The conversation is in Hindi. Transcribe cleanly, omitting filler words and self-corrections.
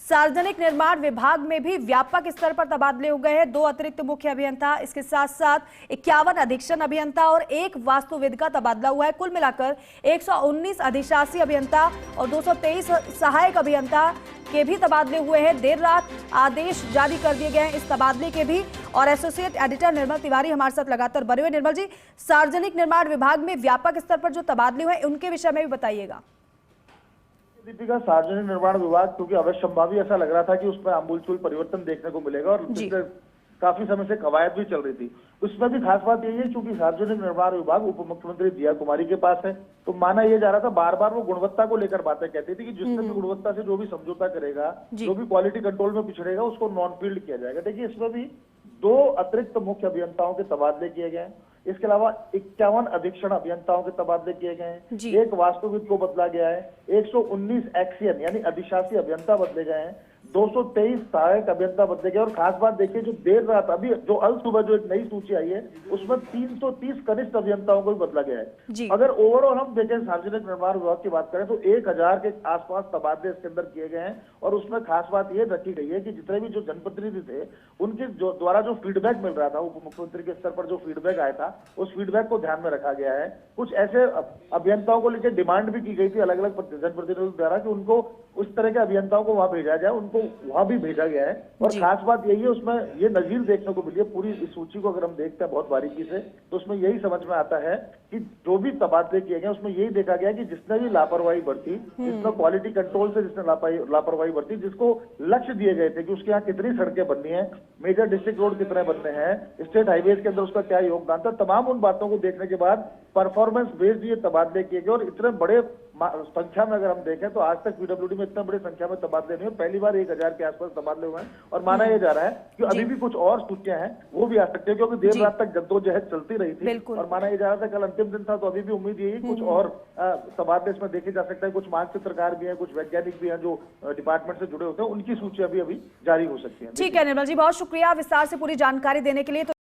सार्वजनिक निर्माण विभाग में भी व्यापक स्तर पर तबादले हो गए हैं। 2 अतिरिक्त मुख्य अभियंता, इसके साथ साथ 51 अधीक्षण अभियंता और 1 वास्तुविद का तबादला हुआ है। कुल मिलाकर 119 अधिशासी अभियंता और 223 सहायक अभियंता के भी तबादले हुए हैं। देर रात आदेश जारी कर दिए गए हैं इस तबादले के भी। और एसोसिएट एडिटर निर्मल तिवारी हमारे साथ लगातार बने हुए। निर्मल जी, सार्वजनिक निर्माण विभाग में व्यापक स्तर पर जो तबादले हुए उनके विषय में भी बताइएगा। दीपिका, सार्वजनिक निर्माण विभाग क्योंकि अवश्य संभावी ऐसा लग रहा था कि उसमें आमूलचूल परिवर्तन देखने को मिलेगा और पिछले काफी समय से कवायद भी चल रही थी। उसमें भी खास बात यही है क्योंकि सार्वजनिक निर्माण विभाग उप मुख्यमंत्री दिया कुमारी के पास है, तो माना यह जा रहा था, बार बार वो गुणवत्ता को लेकर बातें कहती थी कि जिससे भी गुणवत्ता से जो भी समझौता करेगा, जो भी क्वालिटी कंट्रोल में पिछड़ेगा उसको नॉन फील्ड किया जाएगा। देखिए, इसमें भी 2 अतिरिक्त मुख्य अभियंताओं के तबादले किए गए हैं। इसके अलावा 51 अधीक्षण अभियंताओं के तबादले किए गए हैं। 1 वास्तुविद को बदला गया है। 119 एक्सियन यानी अधिशासी अभियंता बदले गए हैं। 223 सहायक अभियंता बदले गए। और खास बात देखिए, जो देर रात अभी जो अल सुबह जो एक नई सूची आई है उसमें 330 कनिष्ठ अभियंताओं को भी बदला गया है। अगर ओवरऑल हम देखें सार्वजनिक निर्माण विभाग की बात करें तो 1000 के आसपास तबादले इसके अंदर किए गए हैं। और उसमें खास बात यह रखी गई है कि जितने भी जो जनप्रतिनिधि थे उनके द्वारा जो फीडबैक मिल रहा था, उप मुख्यमंत्री के स्तर पर जो फीडबैक आया था उस फीडबैक को ध्यान में रखा गया है। कुछ ऐसे अभियंताओं को लेकर डिमांड भी की गई थी अलग अलग जनप्रतिनिधियों द्वारा कि उनको उस तरह के अभियंताओं को वहां भेजा जाए, उनको वहां भी भेजा गया है। और खास बात यही है, उसमें ये नजीर देखने को मिली है। पूरी इस सूची को अगर हम देखते हैं बहुत बारीकी से तो उसमें यही समझ में आता है कि जो भी तबादले किए गए उसमें यही देखा गया कि जिसने भी लापरवाही बरती, जिसमें क्वालिटी कंट्रोल से जिसने लापरवाही बरती, जिसको लक्ष्य दिए गए थे कि उसके यहाँ कितनी सड़कें बननी है, मेजर डिस्ट्रिक्ट रोड कितने बनने हैं, स्टेट हाईवेज के अंदर उसका क्या योगदान था, तमाम उन बातों को देखने के बाद परफॉर्मेंस बेस्ड ये तबादले किए गए। और इतने बड़े संख्या में अगर हम देखें तो आज तक पीडब्ल्यूडी में इतने बड़ी संख्या में तबादले नहीं हुए। पहली बार 1000 के आसपास तबादले हुए हैं। और माना यह जा रहा है कि अभी भी कुछ और सूचियां हैं वो भी आ सकती है क्योंकि देर रात तक जद्दोजहद चलती रही थी। और माना यह जा रहा था कल अंतिम दिन था, तो अभी भी उम्मीद यही कुछ और तबादले इसमें देखे जा सकते हैं। कुछ मानचित्रकार भी हैं, कुछ वैज्ञानिक भी हैं जो डिपार्टमेंट से जुड़े होते हैं, उनकी सूची अभी जारी हो सकती है। ठीक है निर्मल जी, बहुत शुक्रिया विस्तार से पूरी जानकारी देने के लिए।